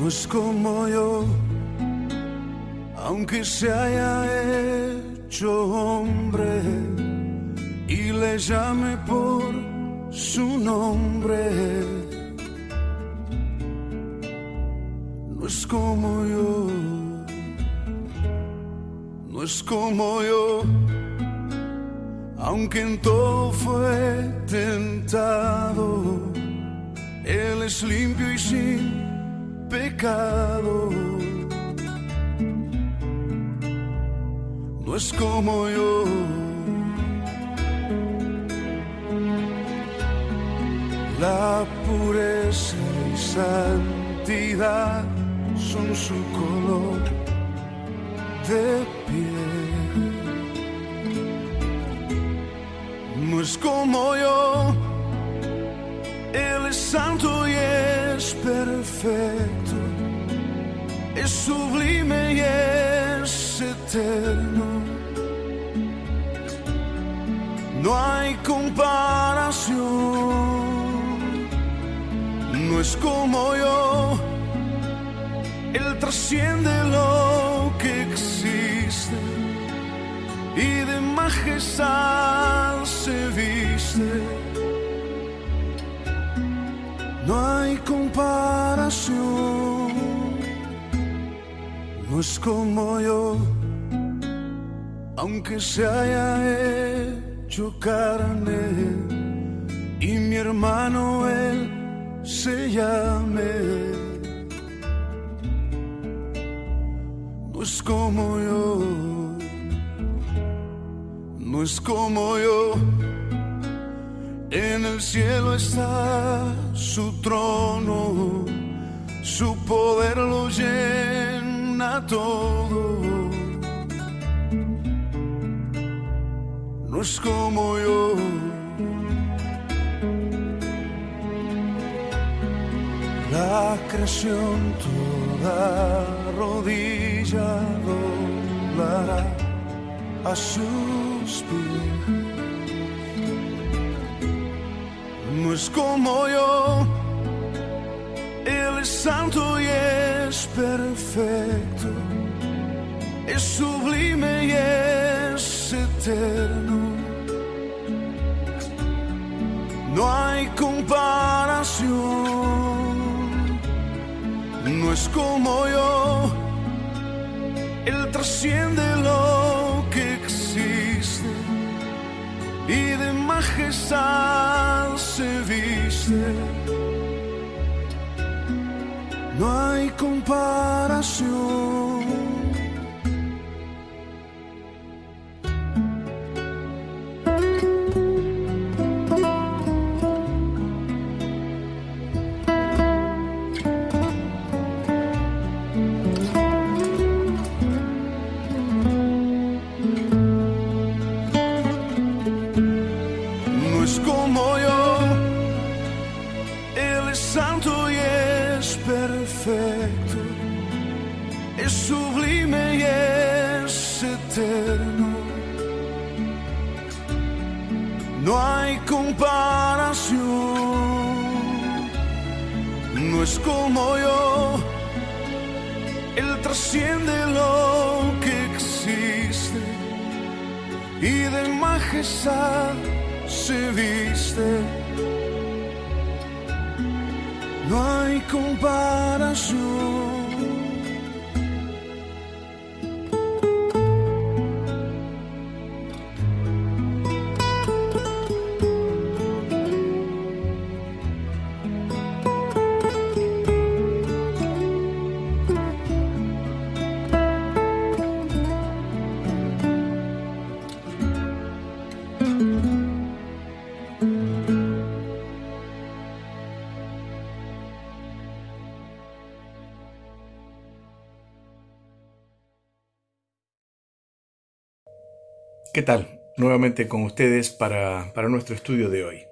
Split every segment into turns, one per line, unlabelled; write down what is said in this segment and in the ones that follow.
no es como yo, aunque se haya hecho hombre y le llame por su nombre. No es como yo, no es como yo, aunque en todo fue tentado. Él es limpio y sin pecado. No es como yo. La pureza y santidad son su color de piel. No es como yo. Él es santo y es perfecto, es sublime y es eterno. No hay comparación. No es como yo. Él trasciende lo que existe y de majestad se viste. No hay comparación. No es como yo, aunque se haya hecho carne y mi hermano él se llame. No es como yo, no es como yo. En el cielo está su trono, su poder lo llena todo. No es como yo. La creación toda rodilla doblará a sus pies. No es como yo. Él es santo y es perfecto, es sublime y es eterno. No hay comparación. No es como yo. Él trasciende lo que existe y de majestad se viste. No hay comparación. No es como yo. Él es santo y es perfecto, es sublime y es eterno. No hay comparación. No es como yo. Él trasciende lo que existe y de majestad se viste. No hay comparación.
¿Qué tal? Nuevamente con ustedes para nuestro estudio de hoy.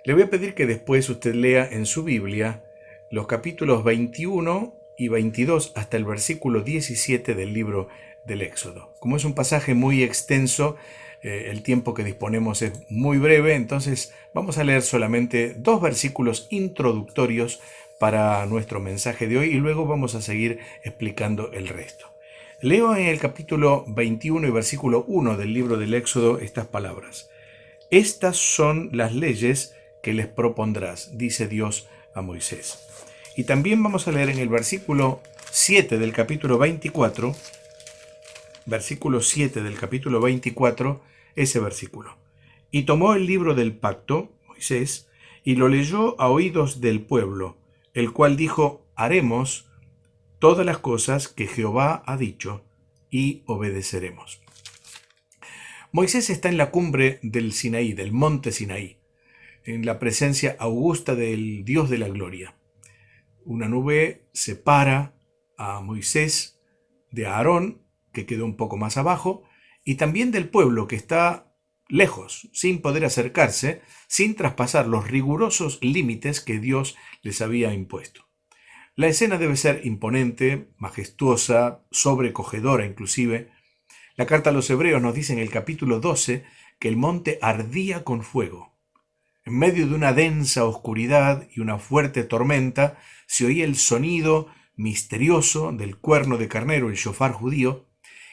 Le voy a pedir que después usted lea en su Biblia los capítulos 21 y 22 hasta el versículo 17 del libro del Éxodo. Como es un pasaje muy extenso, el tiempo que disponemos es muy breve, entonces vamos a leer solamente 2 versículos introductorios para nuestro mensaje de hoy y luego vamos a seguir explicando el resto. Leo en el capítulo 21 y versículo 1 del libro del Éxodo estas palabras. Estas son las leyes que les propondrás, dice Dios a Moisés. Y también vamos a leer en el versículo 7 del capítulo 24, versículo 7 del capítulo 24, ese versículo. Y tomó el libro del pacto, Moisés, y lo leyó a oídos del pueblo, el cual dijo, haremos todas las cosas que Jehová ha dicho y obedeceremos. Moisés está en la cumbre del Sinaí, del monte Sinaí, en la presencia augusta del Dios de la gloria. Una nube separa a Moisés de Aarón, que quedó un poco más abajo, y también del pueblo que está lejos, sin poder acercarse, sin traspasar los rigurosos límites que Dios les había impuesto. La escena debe ser imponente, majestuosa, sobrecogedora inclusive. La carta a los Hebreos nos dice en el capítulo 12 que el monte ardía con fuego. En medio de una densa oscuridad y una fuerte tormenta se oía el sonido misterioso del cuerno de carnero, el shofar judío,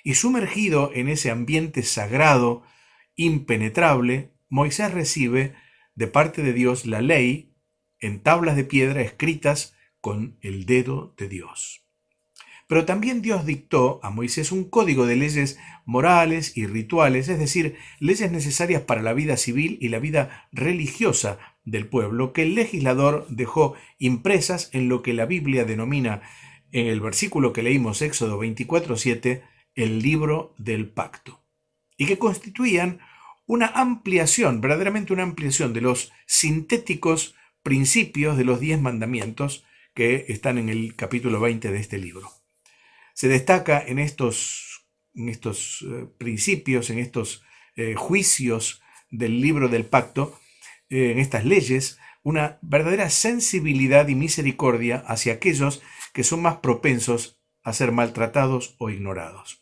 y sumergido en ese ambiente sagrado, impenetrable, Moisés recibe de parte de Dios la ley en tablas de piedra escritas con el dedo de Dios. Pero también Dios dictó a Moisés un código de leyes morales y rituales, es decir, leyes necesarias para la vida civil y la vida religiosa del pueblo, que el legislador dejó impresas en lo que la Biblia denomina, en el versículo que leímos, Éxodo 24:7, el libro del pacto, y que constituían una ampliación, verdaderamente una ampliación de los sintéticos principios de los 10 mandamientos que están en el capítulo 20 de este libro. Se destaca en estos principios, en estos juicios del libro del pacto, en estas leyes, una verdadera sensibilidad y misericordia hacia aquellos que son más propensos a ser maltratados o ignorados.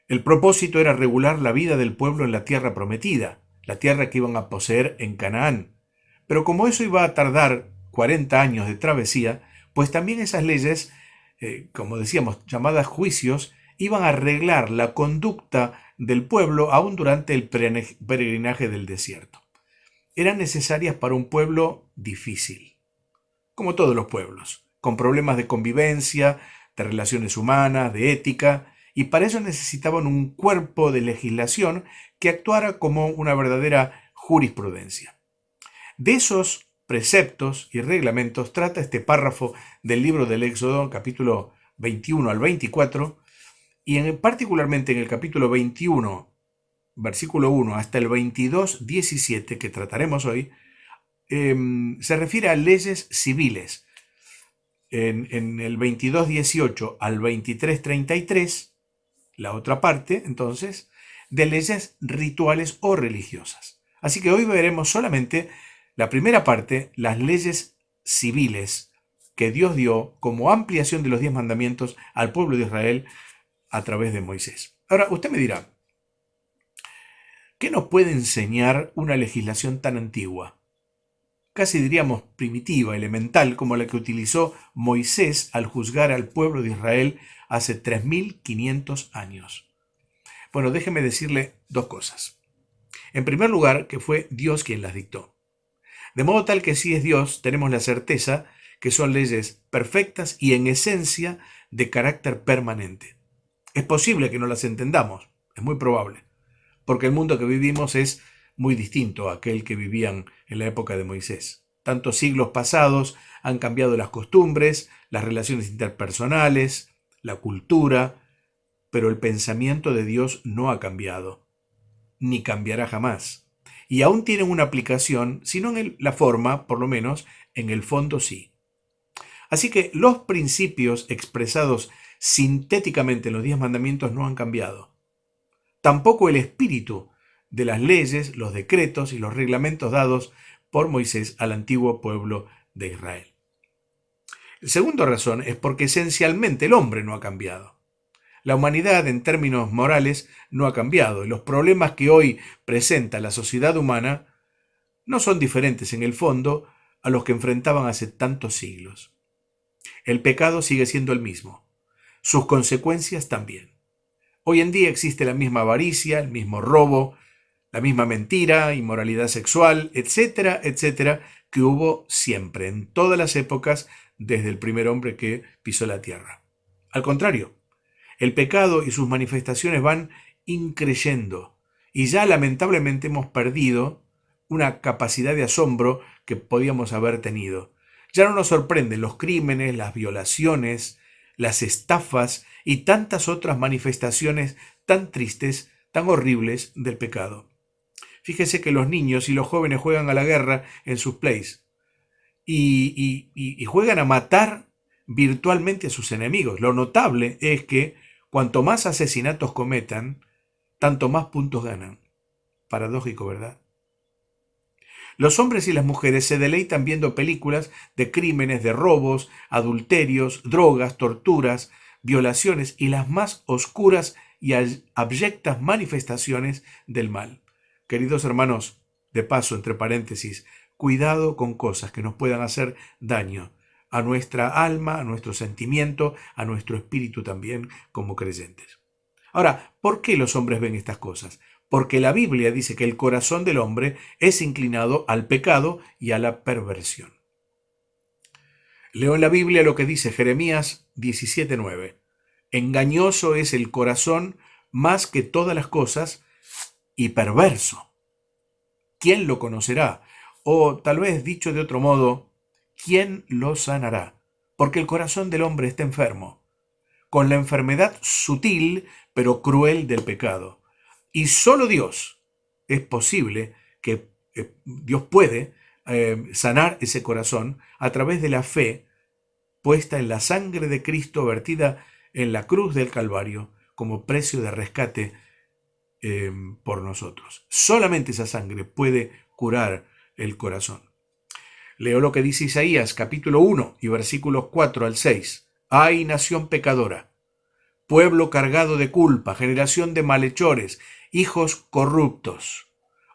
El propósito era regular la vida del pueblo en la tierra prometida, la tierra que iban a poseer en Canaán. Pero como eso iba a tardar 40 años de travesía, pues también esas leyes, como decíamos, llamadas juicios, iban a arreglar la conducta del pueblo aún durante el peregrinaje del desierto. Eran necesarias para un pueblo difícil, como todos los pueblos, con problemas de convivencia, de relaciones humanas, de ética, y para eso necesitaban un cuerpo de legislación que actuara como una verdadera jurisprudencia. De esos preceptos y reglamentos trata este párrafo del libro del Éxodo, capítulo 21 al 24, y particularmente en el capítulo 21, versículo 1 hasta el 22, 17, que trataremos hoy, se refiere a leyes civiles. En el 22, 18 al 23, 33, la otra parte, entonces, de leyes rituales o religiosas. Así que hoy veremos solamente la primera parte, las leyes civiles que Dios dio como ampliación de los 10 mandamientos al pueblo de Israel a través de Moisés. Ahora, usted me dirá, ¿qué nos puede enseñar una legislación tan antigua? Casi diríamos primitiva, elemental, como la que utilizó Moisés al juzgar al pueblo de Israel hace 3500 años. Bueno, déjeme decirle dos cosas. En primer lugar, que fue Dios quien las dictó. De modo tal que si es Dios, tenemos la certeza que son leyes perfectas y en esencia de carácter permanente. Es posible que no las entendamos, es muy probable, porque el mundo que vivimos es muy distinto a aquel que vivían en la época de Moisés. Tantos siglos pasados han cambiado las costumbres, las relaciones interpersonales, la cultura, pero el pensamiento de Dios no ha cambiado, ni cambiará jamás. Y aún tienen una aplicación, si no en la forma, por lo menos, en el fondo sí. Así que los principios expresados sintéticamente en los 10 mandamientos no han cambiado. Tampoco el espíritu de las leyes, los decretos y los reglamentos dados por Moisés al antiguo pueblo de Israel. La segunda razón es porque esencialmente el hombre no ha cambiado. La humanidad en términos morales no ha cambiado y los problemas que hoy presenta la sociedad humana no son diferentes en el fondo a los que enfrentaban hace tantos siglos. El pecado sigue siendo el mismo, sus consecuencias también. Hoy en día existe la misma avaricia, el mismo robo, la misma mentira, inmoralidad sexual, etcétera, etcétera, que hubo siempre, en todas las épocas, desde el primer hombre que pisó la tierra. Al contrario, el pecado y sus manifestaciones van increyendo y ya lamentablemente hemos perdido una capacidad de asombro que podíamos haber tenido. Ya no nos sorprenden los crímenes, las violaciones, las estafas y tantas otras manifestaciones tan tristes, tan horribles del pecado. Fíjese que los niños y los jóvenes juegan a la guerra en sus plays y juegan a matar virtualmente a sus enemigos. Lo notable es que cuanto más asesinatos cometan, tanto más puntos ganan. Paradójico, ¿verdad? Los hombres y las mujeres se deleitan viendo películas de crímenes, de robos, adulterios, drogas, torturas, violaciones y las más oscuras y abyectas manifestaciones del mal. Queridos hermanos, de paso, entre paréntesis, cuidado con cosas que nos puedan hacer daño a nuestra alma, a nuestro sentimiento, a nuestro espíritu también como creyentes. Ahora, ¿por qué los hombres ven estas cosas? Porque la Biblia dice que el corazón del hombre es inclinado al pecado y a la perversión. Leo en la Biblia lo que dice Jeremías 17:9. Engañoso es el corazón más que todas las cosas y perverso. ¿Quién lo conocerá? O tal vez dicho de otro modo, ¿quién lo sanará? Porque el corazón del hombre está enfermo, con la enfermedad sutil pero cruel del pecado. Y solo Dios es posible que Dios puede sanar ese corazón a través de la fe puesta en la sangre de Cristo vertida en la cruz del Calvario como precio de rescate por nosotros. Solamente esa sangre puede curar el corazón. Leo lo que dice Isaías capítulo 1 y versículos 4 al 6. ¡Ay, nación pecadora! Pueblo cargado de culpa, generación de malhechores, hijos corruptos.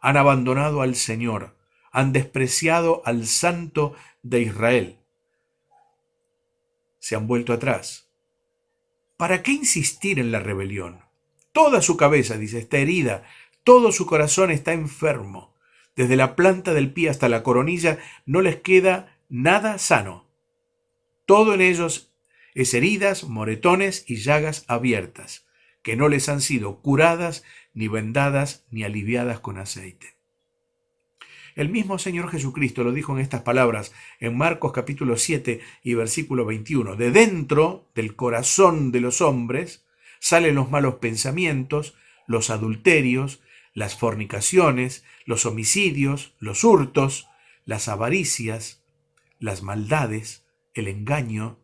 Han abandonado al Señor, han despreciado al Santo de Israel. Se han vuelto atrás. ¿Para qué insistir en la rebelión? Toda su cabeza, dice, está herida, todo su corazón está enfermo. Desde la planta del pie hasta la coronilla no les queda nada sano. Todo en ellos es heridas, moretones y llagas abiertas, que no les han sido curadas, ni vendadas, ni aliviadas con aceite. El mismo Señor Jesucristo lo dijo en estas palabras en Marcos capítulo 7 y versículo 21. De dentro del corazón de los hombres salen los malos pensamientos, los adulterios, las fornicaciones, los homicidios, los hurtos, las avaricias, las maldades, el engaño,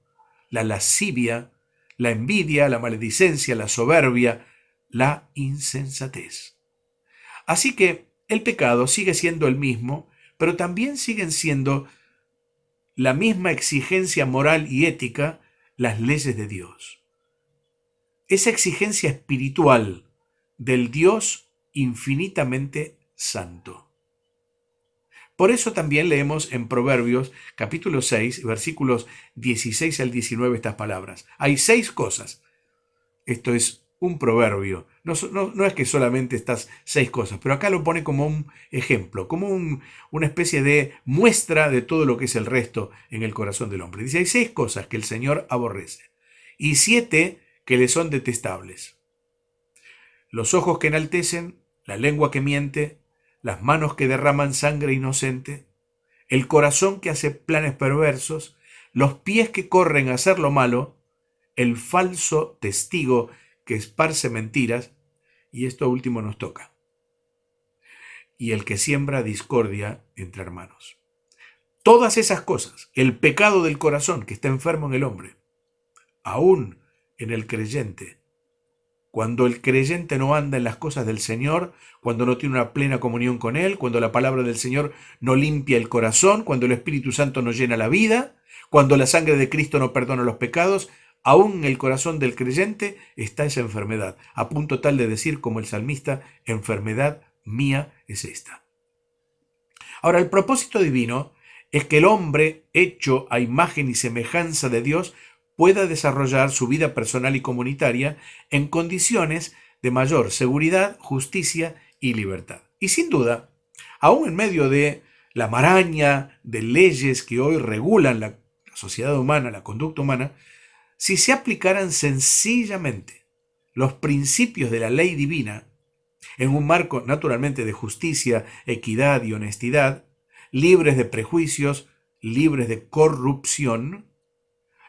la lascivia, la envidia, la maledicencia, la soberbia, la insensatez. Así que el pecado sigue siendo el mismo, pero también siguen siendo la misma exigencia moral y ética las leyes de Dios. Esa exigencia espiritual del Dios infinitamente santo. Por eso también leemos en Proverbios capítulo 6, versículos 16 al 19 estas palabras. Hay 6 cosas. Esto es un proverbio. No es que solamente estas 6 cosas, pero acá lo pone como un ejemplo, como una especie de muestra de todo lo que es el resto en el corazón del hombre. Dice, hay 6 cosas que el Señor aborrece y 7 que le son detestables. Los ojos que enaltecen, la lengua que miente, las manos que derraman sangre inocente, el corazón que hace planes perversos, los pies que corren a hacer lo malo, el falso testigo que esparce mentiras, y esto último nos toca, y el que siembra discordia entre hermanos. Todas esas cosas, el pecado del corazón que está enfermo en el hombre, aún en el creyente, cuando el creyente no anda en las cosas del Señor, cuando no tiene una plena comunión con Él, cuando la palabra del Señor no limpia el corazón, cuando el Espíritu Santo no llena la vida, cuando la sangre de Cristo no perdona los pecados, aún en el corazón del creyente está esa enfermedad, a punto tal de decir como el salmista, enfermedad mía es esta. Ahora, el propósito divino es que el hombre, hecho a imagen y semejanza de Dios, pueda desarrollar su vida personal y comunitaria en condiciones de mayor seguridad, justicia y libertad. Y sin duda, aún en medio de la maraña de leyes que hoy regulan la sociedad humana, la conducta humana, si se aplicaran sencillamente los principios de la ley divina, en un marco naturalmente de justicia, equidad y honestidad, libres de prejuicios, libres de corrupción,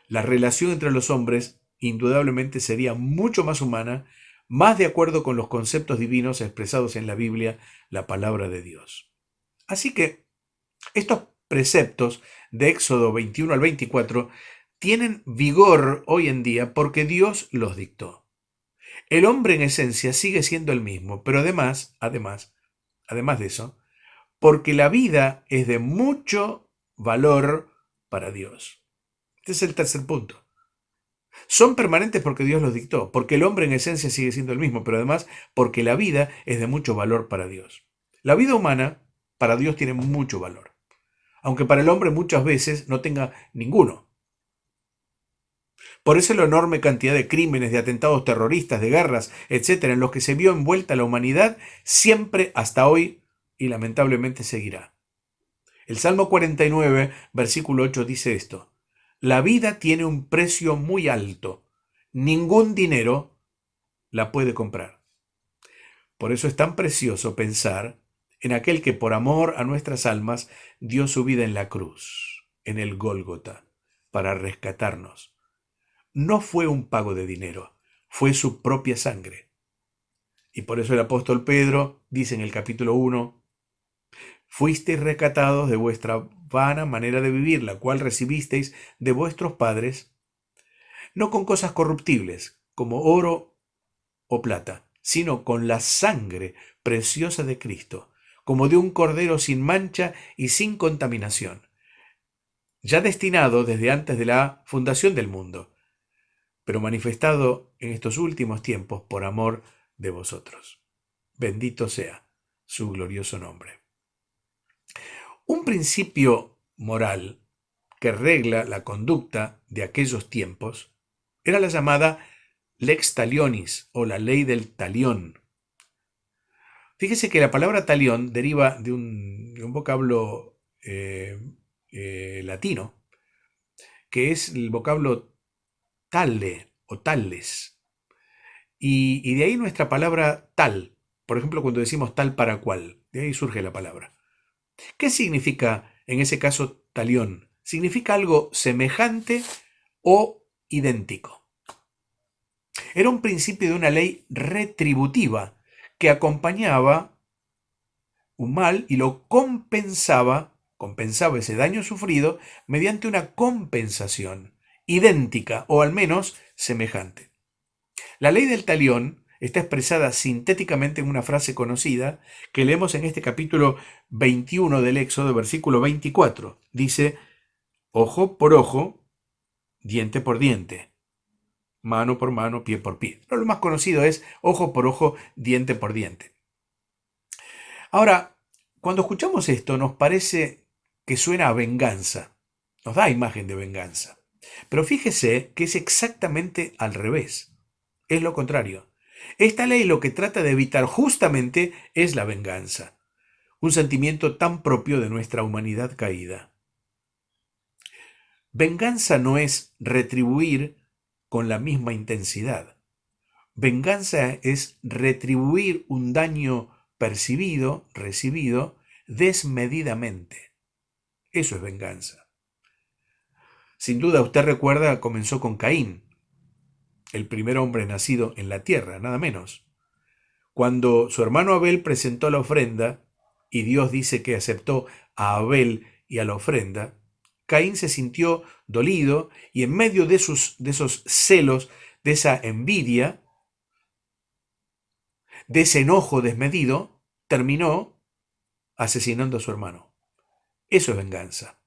la relación entre los hombres indudablemente sería mucho más humana, más de acuerdo con los conceptos divinos expresados en la Biblia, la palabra de Dios. Así que estos preceptos de Éxodo 21 al 24 tienen vigor hoy en día porque Dios los dictó. El hombre en esencia sigue siendo el mismo, pero además de eso, porque la vida es de mucho valor para Dios. Este es el tercer punto. Son permanentes porque Dios los dictó, porque el hombre en esencia sigue siendo el mismo, pero además porque la vida es de mucho valor para Dios. La vida humana para Dios tiene mucho valor, aunque para el hombre muchas veces no tenga ninguno. Por eso la enorme cantidad de crímenes, de atentados terroristas, de guerras, etcétera, en los que se vio envuelta la humanidad, siempre hasta hoy y lamentablemente seguirá. El Salmo 49, versículo 8 dice esto: la vida tiene un precio muy alto, ningún dinero la puede comprar. Por eso es tan precioso pensar en aquel que por amor a nuestras almas dio su vida en la cruz, en el Gólgota, para rescatarnos. No fue un pago de dinero, fue su propia sangre. Y por eso el apóstol Pedro dice en el capítulo 1, fuisteis rescatados de vuestra vana manera de vivir, la cual recibisteis de vuestros padres, no con cosas corruptibles, como oro o plata, sino con la sangre preciosa de Cristo, como de un cordero sin mancha y sin contaminación, ya destinado desde antes de la fundación del mundo, pero manifestado en estos últimos tiempos por amor de vosotros. Bendito sea su glorioso nombre. Un principio moral que regla la conducta de aquellos tiempos era la llamada lex talionis o la ley del talión. Fíjese que la palabra talión deriva de un vocablo latino, que es el vocablo talle o tales. Y de ahí nuestra palabra tal. Por ejemplo, cuando decimos tal para cual, de ahí surge la palabra. ¿Qué significa en ese caso talión? Significa algo semejante o idéntico. Era un principio de una ley retributiva que acompañaba un mal y lo compensaba ese daño sufrido mediante una compensación idéntica o al menos semejante. La ley del talión está expresada sintéticamente en una frase conocida que leemos en este capítulo 21 del Éxodo, versículo 24. Dice, ojo por ojo, diente por diente, mano por mano, pie por pie. Pero lo más conocido es ojo por ojo, diente por diente. Ahora, cuando escuchamos esto nos parece que suena a venganza, nos da imagen de venganza. Pero fíjese que es exactamente al revés. Es lo contrario. Esta ley lo que trata de evitar justamente es la venganza, un sentimiento tan propio de nuestra humanidad caída. Venganza no es retribuir con la misma intensidad. Venganza es retribuir un daño recibido desmedidamente. Eso es venganza. Sin duda usted recuerda, comenzó con Caín, el primer hombre nacido en la tierra, nada menos. Cuando su hermano Abel presentó la ofrenda, y Dios dice que aceptó a Abel y a la ofrenda, Caín se sintió dolido y en medio de esos celos, de esa envidia, de ese enojo desmedido, terminó asesinando a su hermano. Eso es venganza.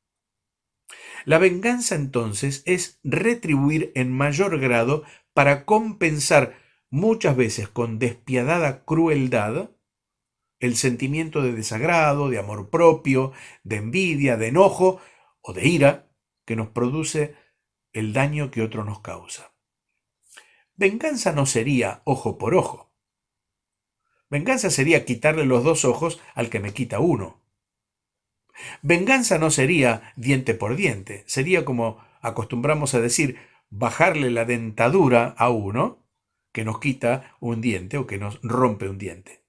La venganza entonces es retribuir en mayor grado para compensar muchas veces con despiadada crueldad el sentimiento de desagrado, de amor propio, de envidia, de enojo o de ira que nos produce el daño que otro nos causa. Venganza no sería ojo por ojo. Venganza sería quitarle los dos ojos al que me quita uno. Venganza no sería diente por diente, sería como acostumbramos a decir, bajarle la dentadura a uno que nos quita un diente o que nos rompe un diente.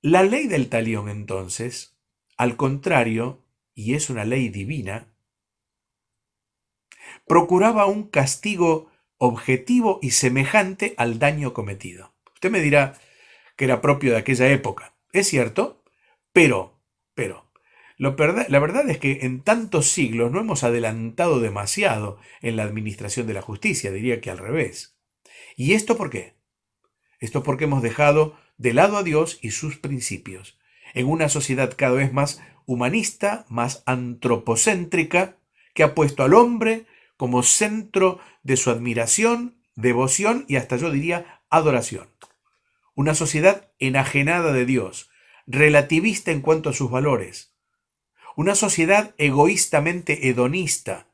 La ley del talión, entonces, al contrario, y es una ley divina, procuraba un castigo objetivo y semejante al daño cometido. Usted me dirá que era propio de aquella época. Es cierto, pero, la verdad es que en tantos siglos no hemos adelantado demasiado en la administración de la justicia, diría que al revés. ¿Y esto por qué? Esto porque hemos dejado de lado a Dios y sus principios. En una sociedad cada vez más humanista, más antropocéntrica, que ha puesto al hombre como centro de su admiración, devoción y hasta yo diría adoración. Una sociedad enajenada de Dios, relativista en cuanto a sus valores. Una sociedad egoístamente hedonista,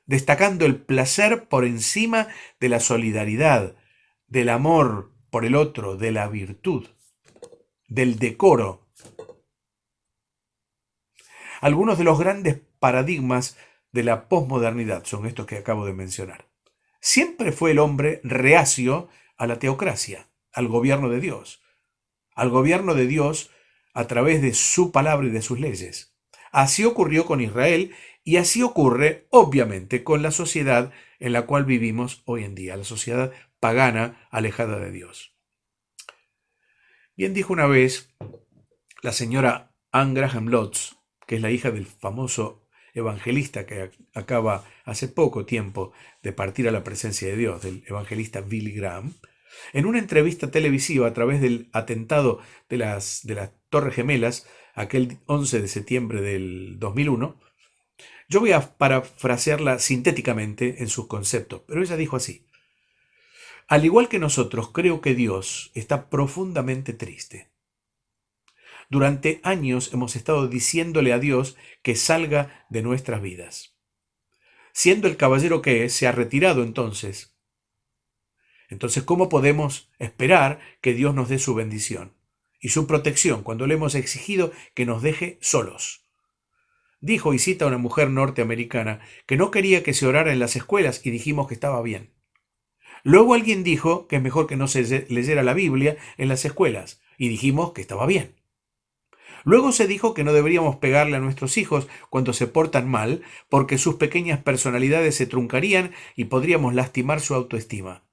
destacando el placer por encima de la solidaridad, del amor por el otro, de la virtud, del decoro. Algunos de los grandes paradigmas de la posmodernidad son estos que acabo de mencionar. Siempre fue el hombre reacio a la teocracia, al gobierno de Dios a través de su palabra y de sus leyes. Así ocurrió con Israel y así ocurre, obviamente, con la sociedad en la cual vivimos hoy en día, la sociedad pagana alejada de Dios. Bien dijo una vez la señora Anne Graham Lotz, que es la hija del famoso evangelista que acaba hace poco tiempo de partir a la presencia de Dios, del evangelista Billy Graham, en una entrevista televisiva a través del atentado de las Torres Gemelas, aquel 11 de septiembre del 2001, yo voy a parafrasearla sintéticamente en sus conceptos, pero ella dijo así: al igual que nosotros, creo que Dios está profundamente triste. Durante años hemos estado diciéndole a Dios que salga de nuestras vidas. Siendo el caballero que es, se ha retirado entonces. Entonces, ¿cómo podemos esperar que Dios nos dé su bendición y su protección cuando le hemos exigido que nos deje solos? Dijo y cita a una mujer norteamericana que no quería que se orara en las escuelas y dijimos que estaba bien. Luego alguien dijo que es mejor que no se leyera la Biblia en las escuelas y dijimos que estaba bien. Luego se dijo que no deberíamos pegarle a nuestros hijos cuando se portan mal porque sus pequeñas personalidades se truncarían y podríamos lastimar su autoestima.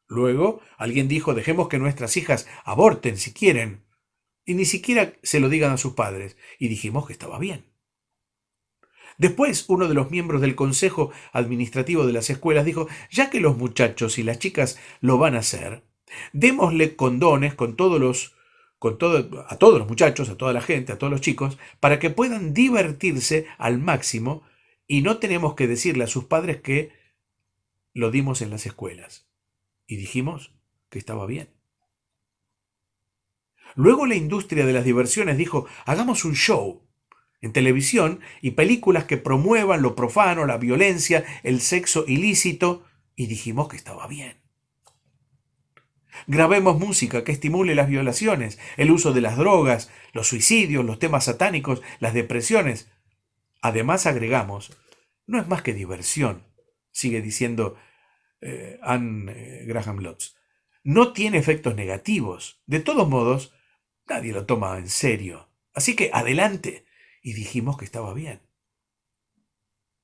Luego alguien dijo dejemos que nuestras hijas aborten si quieren y ni siquiera se lo digan a sus padres y dijimos que estaba bien. Después, uno de los miembros del consejo administrativo de las escuelas dijo, ya que los muchachos y las chicas lo van a hacer, démosle condones a todos los muchachos, a toda la gente, a todos los chicos, para que puedan divertirse al máximo y no tenemos que decirle a sus padres que lo dimos en las escuelas. Y dijimos que estaba bien. Luego la industria de las diversiones dijo, hagamos un show en televisión y películas que promuevan lo profano, la violencia, el sexo ilícito, y dijimos que estaba bien. Grabemos música que estimule las violaciones, el uso de las drogas, los suicidios, los temas satánicos, las depresiones. Además agregamos, no es más que diversión, sigue diciendo Anne Graham Lotz. No tiene efectos negativos. De todos modos, nadie lo toma en serio. Así que adelante. Y dijimos que estaba bien.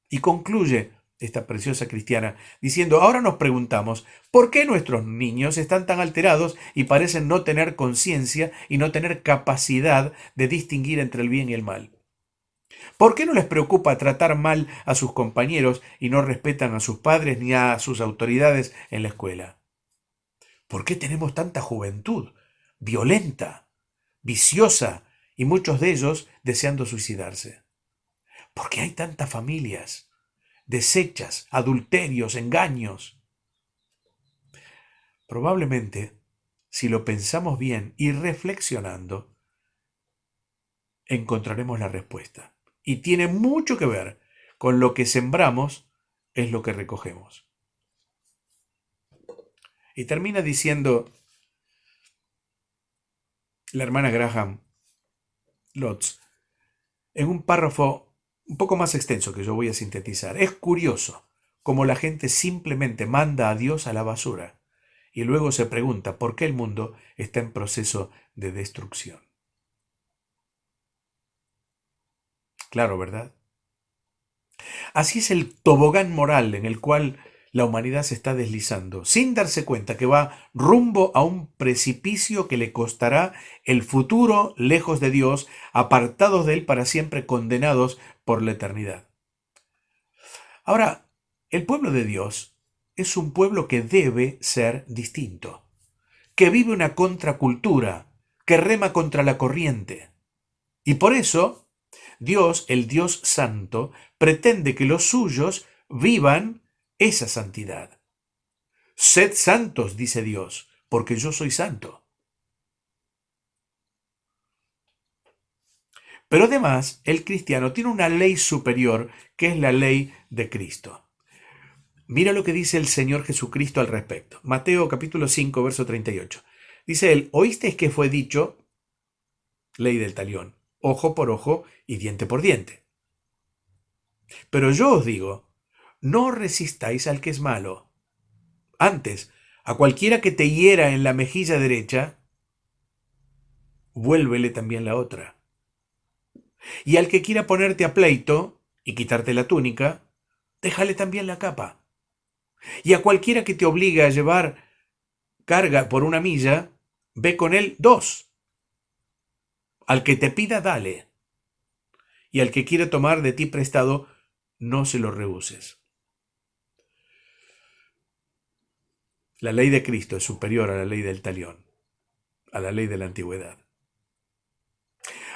Y concluye esta preciosa cristiana diciendo, ahora nos preguntamos, ¿por qué nuestros niños están tan alterados y parecen no tener conciencia y no tener capacidad de distinguir entre el bien y el mal? ¿Por qué no les preocupa tratar mal a sus compañeros y no respetan a sus padres ni a sus autoridades en la escuela? ¿Por qué tenemos tanta juventud violenta, viciosa y muchos de ellos deseando suicidarse? ¿Por qué hay tantas familias deshechas, adulterios, engaños? Probablemente si lo pensamos bien y reflexionando, encontraremos la respuesta. Y tiene mucho que ver con lo que sembramos, es lo que recogemos. Y termina diciendo la hermana Graham Lotz, en un párrafo un poco más extenso que yo voy a sintetizar. Es curioso cómo la gente simplemente manda a Dios a la basura y luego se pregunta por qué el mundo está en proceso de destrucción. Claro, ¿verdad? Así es el tobogán moral en el cual la humanidad se está deslizando, sin darse cuenta que va rumbo a un precipicio que le costará el futuro lejos de Dios, apartados de Él para siempre, condenados por la eternidad. Ahora, el pueblo de Dios es un pueblo que debe ser distinto, que vive una contracultura, que rema contra la corriente. Y por eso, Dios, el Dios santo, pretende que los suyos vivan esa santidad. Sed santos, dice Dios, porque yo soy santo. Pero además, el cristiano tiene una ley superior, que es la ley de Cristo. Mira lo que dice el Señor Jesucristo al respecto. Mateo capítulo 5, verso 38. Dice él, oísteis que fue dicho, ley del talión, ojo por ojo y diente por diente. Pero yo os digo, no resistáis al que es malo. Antes, a cualquiera que te hiera en la mejilla derecha, vuélvele también la otra. Y al que quiera ponerte a pleito y quitarte la túnica, déjale también la capa. Y a cualquiera que te obligue a llevar carga por 1 milla, ve con él 2. Al que te pida, dale. Y al que quiera tomar de ti prestado, no se lo rehuses. La ley de Cristo es superior a la ley del talión, a la ley de la antigüedad.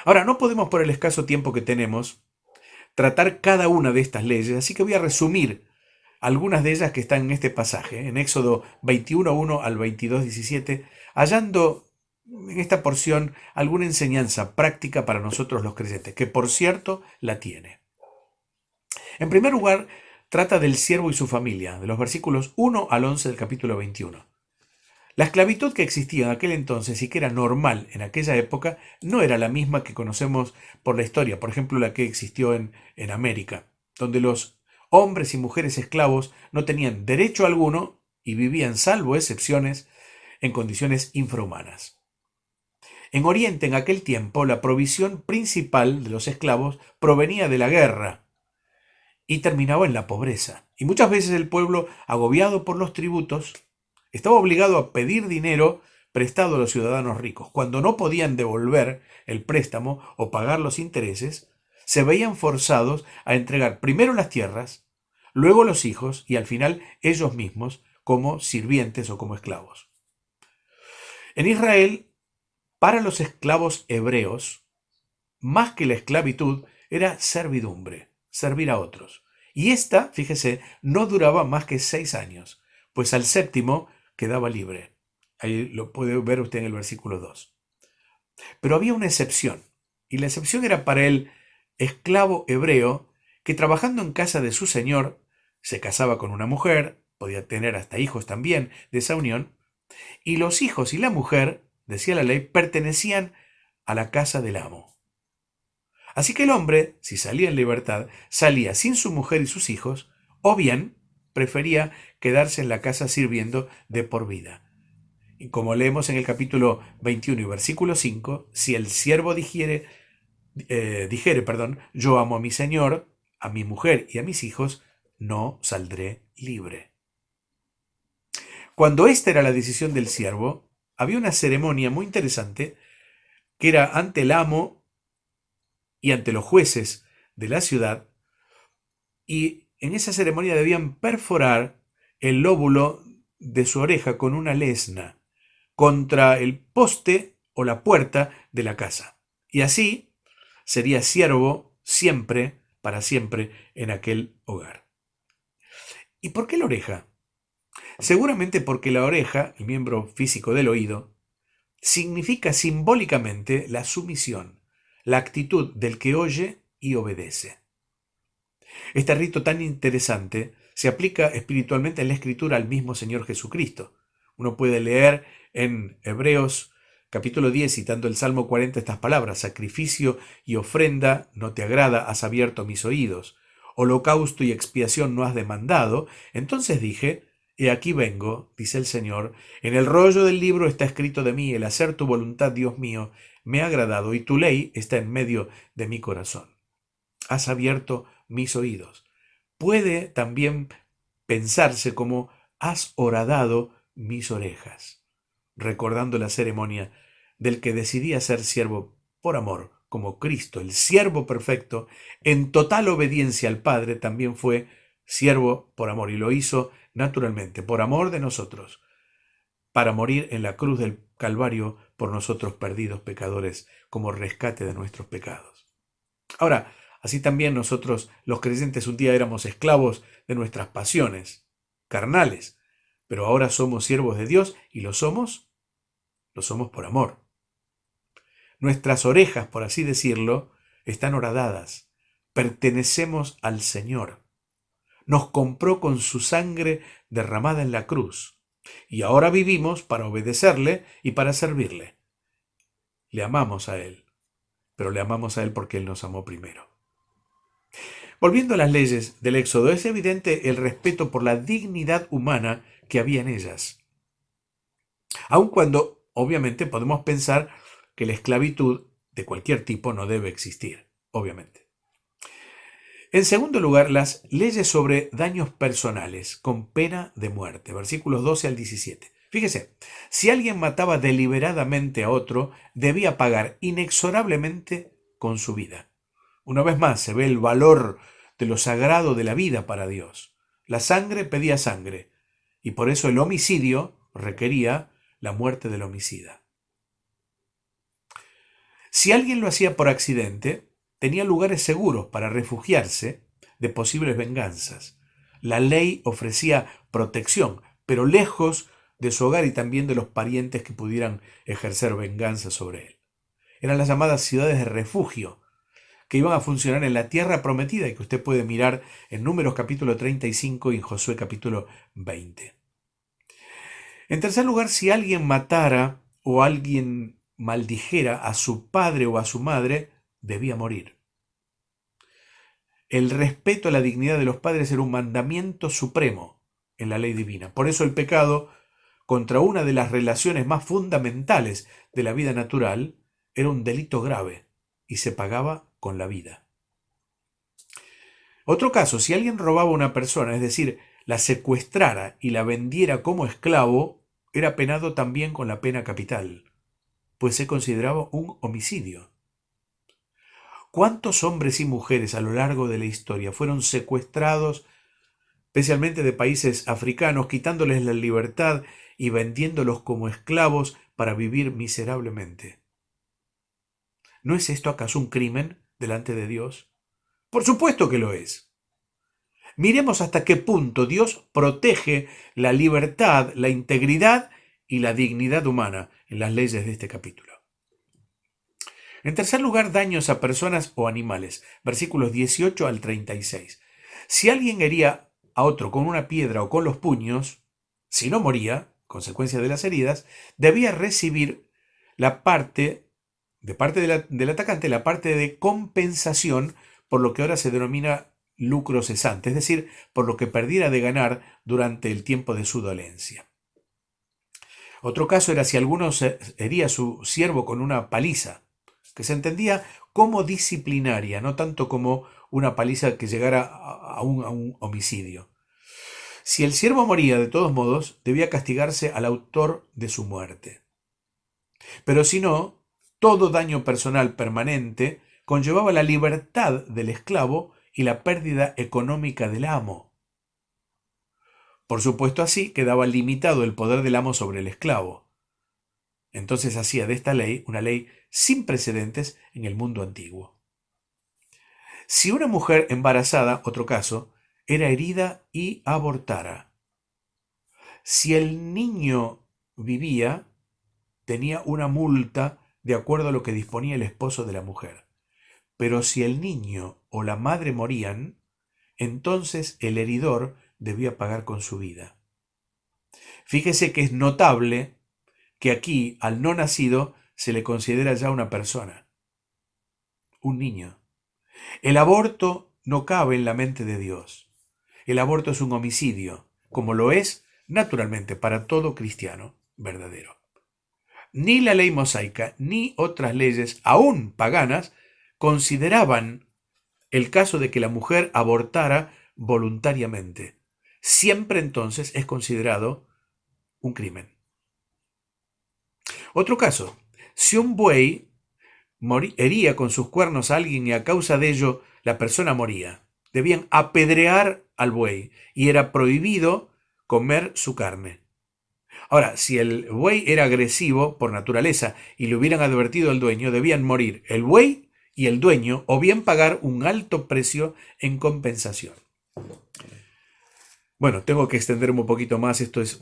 Ahora, no podemos por el escaso tiempo que tenemos tratar cada una de estas leyes, así que voy a resumir algunas de ellas que están en este pasaje, en Éxodo 21:1 al 22:17, hallando en esta porción alguna enseñanza práctica para nosotros los creyentes, que por cierto la tiene. En primer lugar, trata del siervo y su familia, de los versículos 1 al 11 del capítulo 21. La esclavitud que existía en aquel entonces y que era normal en aquella época no era la misma que conocemos por la historia, por ejemplo la que existió en América, donde los hombres y mujeres esclavos no tenían derecho alguno y vivían, salvo excepciones, en condiciones infrahumanas. En Oriente, en aquel tiempo, la provisión principal de los esclavos provenía de la guerra y terminaba en la pobreza. Y muchas veces el pueblo, agobiado por los tributos, estaba obligado a pedir dinero prestado a los ciudadanos ricos. Cuando no podían devolver el préstamo o pagar los intereses, se veían forzados a entregar primero las tierras, luego los hijos y al final ellos mismos como sirvientes o como esclavos. En Israel, para los esclavos hebreos, más que la esclavitud, era servidumbre, servir a otros. Y esta, fíjese, no duraba más que 6 años, pues al séptimo quedaba libre. Ahí lo puede ver usted en el versículo 2. Pero había una excepción, y la excepción era para el esclavo hebreo que trabajando en casa de su señor se casaba con una mujer, podía tener hasta hijos también de esa unión, y los hijos y la mujer, decía la ley, pertenecían a la casa del amo. Así que el hombre, si salía en libertad, salía sin su mujer y sus hijos, o bien prefería quedarse en la casa sirviendo de por vida. Y como leemos en el capítulo 21 y versículo 5, si el siervo dijere, yo amo a mi señor, a mi mujer y a mis hijos, no saldré libre. Cuando esta era la decisión del siervo, había una ceremonia muy interesante que era ante el amo y ante los jueces de la ciudad, y en esa ceremonia debían perforar el lóbulo de su oreja con una lesna contra el poste o la puerta de la casa. Y así sería siervo siempre, para siempre, en aquel hogar. ¿Y por qué la oreja? Seguramente porque la oreja, el miembro físico del oído, significa simbólicamente la sumisión, la actitud del que oye y obedece. Este rito tan interesante se aplica espiritualmente en la Escritura al mismo Señor Jesucristo. Uno puede leer en Hebreos capítulo 10, citando el Salmo 40, estas palabras: sacrificio y ofrenda no te agrada, has abierto mis oídos. Holocausto y expiación no has demandado. Entonces dije: he aquí vengo, dice el Señor, en el rollo del libro está escrito de mí, el hacer tu voluntad, Dios mío, me ha agradado, y tu ley está en medio de mi corazón. Has abierto mis oídos. Puede también pensarse como has horadado mis orejas, recordando la ceremonia del que decidía ser siervo por amor, como Cristo, el siervo perfecto, en total obediencia al Padre, también fue siervo por amor, y lo hizo naturalmente, por amor de nosotros, para morir en la cruz del Calvario por nosotros perdidos pecadores, como rescate de nuestros pecados. Ahora, así también nosotros, los creyentes, un día éramos esclavos de nuestras pasiones carnales, pero ahora somos siervos de Dios y lo somos por amor. Nuestras orejas, por así decirlo, están horadadas. Pertenecemos al Señor. Nos compró con su sangre derramada en la cruz y ahora vivimos para obedecerle y para servirle. Le amamos a Él, pero le amamos a Él porque Él nos amó primero. Volviendo a las leyes del Éxodo, es evidente el respeto por la dignidad humana que había en ellas. Aun cuando, obviamente, podemos pensar que la esclavitud de cualquier tipo no debe existir, obviamente. En segundo lugar, las leyes sobre daños personales con pena de muerte, versículos 12 al 17. Fíjese, si alguien mataba deliberadamente a otro, debía pagar inexorablemente con su vida. Una vez más se ve el valor de lo sagrado de la vida para Dios. La sangre pedía sangre, y por eso el homicidio requería la muerte del homicida. Si alguien lo hacía por accidente, tenía lugares seguros para refugiarse de posibles venganzas. La ley ofrecía protección, pero lejos de su hogar y también de los parientes que pudieran ejercer venganza sobre él. Eran las llamadas ciudades de refugio, que iban a funcionar en la tierra prometida y que usted puede mirar en Números capítulo 35 y en Josué capítulo 20. En tercer lugar, si alguien matara o alguien maldijera a su padre o a su madre, debía morir. El respeto a la dignidad de los padres era un mandamiento supremo en la ley divina. Por eso el pecado contra una de las relaciones más fundamentales de la vida natural era un delito grave y se pagaba con la vida. Otro caso, si alguien robaba a una persona, es decir, la secuestrara y la vendiera como esclavo, era penado también con la pena capital, pues se consideraba un homicidio. ¿Cuántos hombres y mujeres a lo largo de la historia fueron secuestrados, especialmente de países africanos, quitándoles la libertad y vendiéndolos como esclavos para vivir miserablemente? ¿No es esto acaso un crimen delante de Dios? Por supuesto que lo es. Miremos hasta qué punto Dios protege la libertad, la integridad y la dignidad humana en las leyes de este capítulo. En tercer lugar, daños a personas o animales, versículos 18 al 36. Si alguien hería a otro con una piedra o con los puños, si no moría, consecuencia de las heridas, debía recibir la parte del atacante, la parte de compensación por lo que ahora se denomina lucro cesante, es decir, por lo que perdiera de ganar durante el tiempo de su dolencia. Otro caso era si alguno hería a su siervo con una paliza, que se entendía como disciplinaria, no tanto como una paliza que llegara a un homicidio. Si el siervo moría, de todos modos, debía castigarse al autor de su muerte. Pero si no, todo daño personal permanente conllevaba la libertad del esclavo y la pérdida económica del amo. Por supuesto, así quedaba limitado el poder del amo sobre el esclavo. Entonces hacía de esta ley una ley sin precedentes en el mundo antiguo. Si una mujer embarazada, otro caso, era herida y abortara, si el niño vivía, tenía una multa de acuerdo a lo que disponía el esposo de la mujer. Pero si el niño o la madre morían, entonces el heridor debía pagar con su vida. Fíjese que es notable que aquí al no nacido se le considera ya una persona, un niño. El aborto no cabe en la mente de Dios. El aborto es un homicidio, como lo es, naturalmente, para todo cristiano verdadero. Ni la ley mosaica ni otras leyes, aún paganas, consideraban el caso de que la mujer abortara voluntariamente. Siempre entonces es considerado un crimen. Otro caso, si un buey hería con sus cuernos a alguien y a causa de ello la persona moría, debían apedrear al buey y era prohibido comer su carne. Ahora, si el buey era agresivo por naturaleza y le hubieran advertido al dueño, debían morir el buey y el dueño o bien pagar un alto precio en compensación. Bueno, tengo que extenderme un poquito más, esto es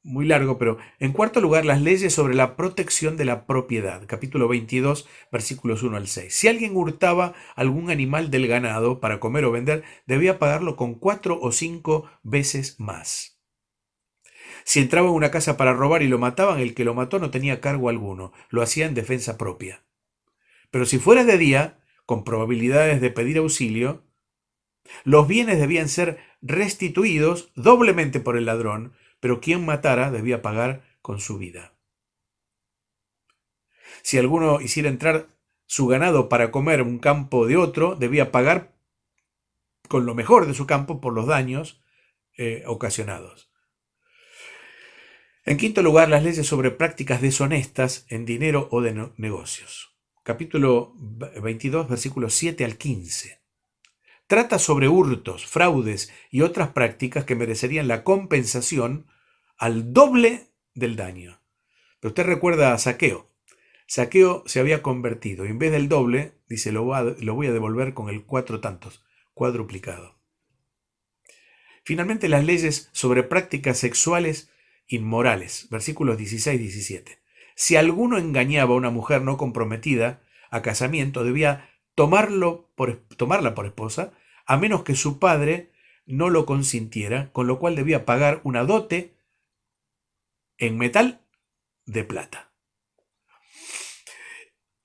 muy largo, pero en cuarto lugar, las leyes sobre la protección de la propiedad, capítulo 22, versículos 1 al 6. Si alguien hurtaba algún animal del ganado para comer o vender, debía pagarlo con 4 o 5 veces más. Si entraba en una casa para robar y lo mataban, el que lo mató no tenía cargo alguno, lo hacía en defensa propia. Pero si fuera de día, con probabilidades de pedir auxilio, los bienes debían ser restituidos doblemente por el ladrón, pero quien matara debía pagar con su vida. Si alguno hiciera entrar su ganado para comer un campo de otro, debía pagar con lo mejor de su campo por los daños ocasionados. En quinto lugar, las leyes sobre prácticas deshonestas en dinero o de negocios. Capítulo 22, versículos 7 al 15. Trata sobre hurtos, fraudes y otras prácticas que merecerían la compensación al doble del daño. Pero usted recuerda a Zaqueo. Zaqueo se había convertido y en vez del doble, dice, lo voy a devolver con el 4 tantos, cuadruplicado. Finalmente, las leyes sobre prácticas sexuales inmorales, versículos 16-17. Si alguno engañaba a una mujer no comprometida a casamiento, debía tomarla por esposa, a menos que su padre no lo consintiera, con lo cual debía pagar una dote en metal de plata.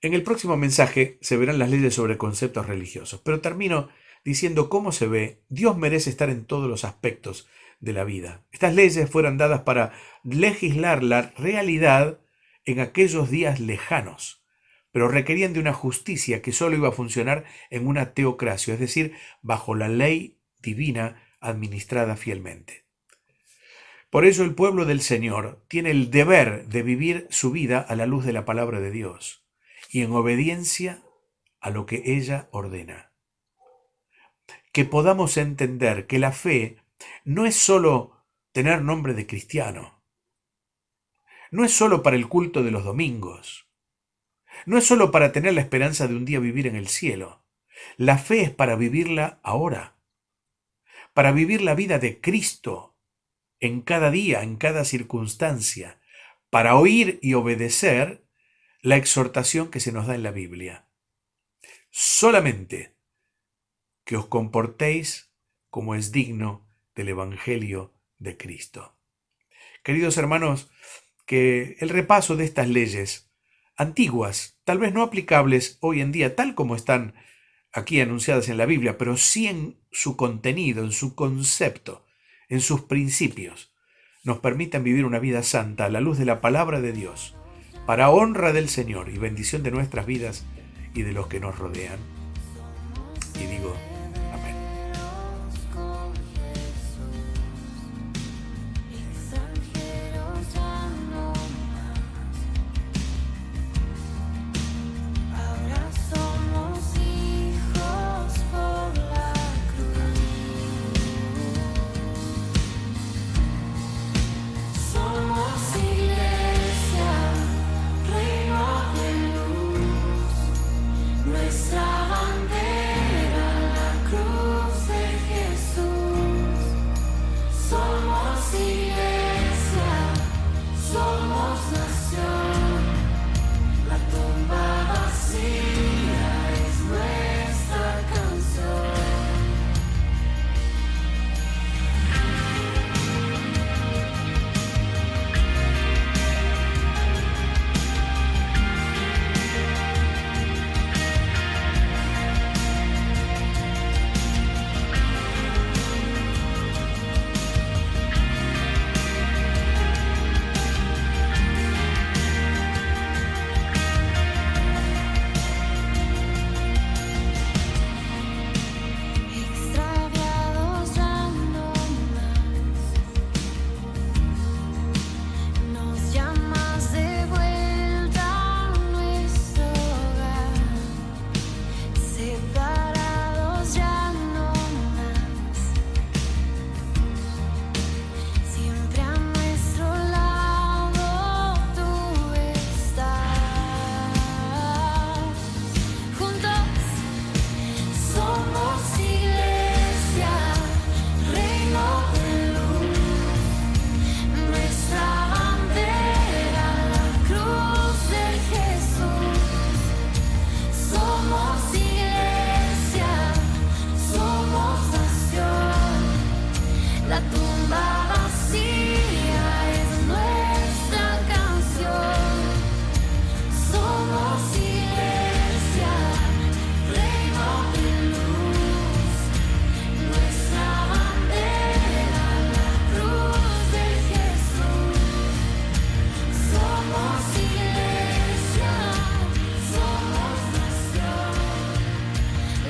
En el próximo mensaje se verán las leyes sobre conceptos religiosos, pero termino diciendo cómo se ve, Dios merece estar en todos los aspectos de la vida. Estas leyes fueron dadas para legislar la realidad en aquellos días lejanos, pero requerían de una justicia que solo iba a funcionar en una teocracia, es decir, bajo la ley divina administrada fielmente. Por ello el pueblo del Señor tiene el deber de vivir su vida a la luz de la palabra de Dios y en obediencia a lo que ella ordena. Que podamos entender que la fe no es solo tener nombre de cristiano, no es solo para el culto de los domingos, no es solo para tener la esperanza de un día vivir en el cielo. La fe es para vivirla ahora, para vivir la vida de Cristo en cada día, en cada circunstancia, para oír y obedecer la exhortación que se nos da en la Biblia. Solamente que os comportéis como es digno del Evangelio de Cristo. Queridos hermanos, que el repaso de estas leyes antiguas, tal vez no aplicables hoy en día tal como están aquí anunciadas en la Biblia, pero sí en su contenido, en su concepto, en sus principios, nos permitan vivir una vida santa a la luz de la palabra de Dios, para honra del Señor y bendición de nuestras vidas y de los que nos rodean. Y digo, amén.
Nuestra bandera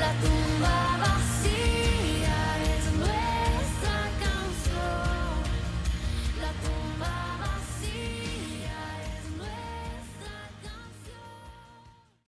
la tumba vacía.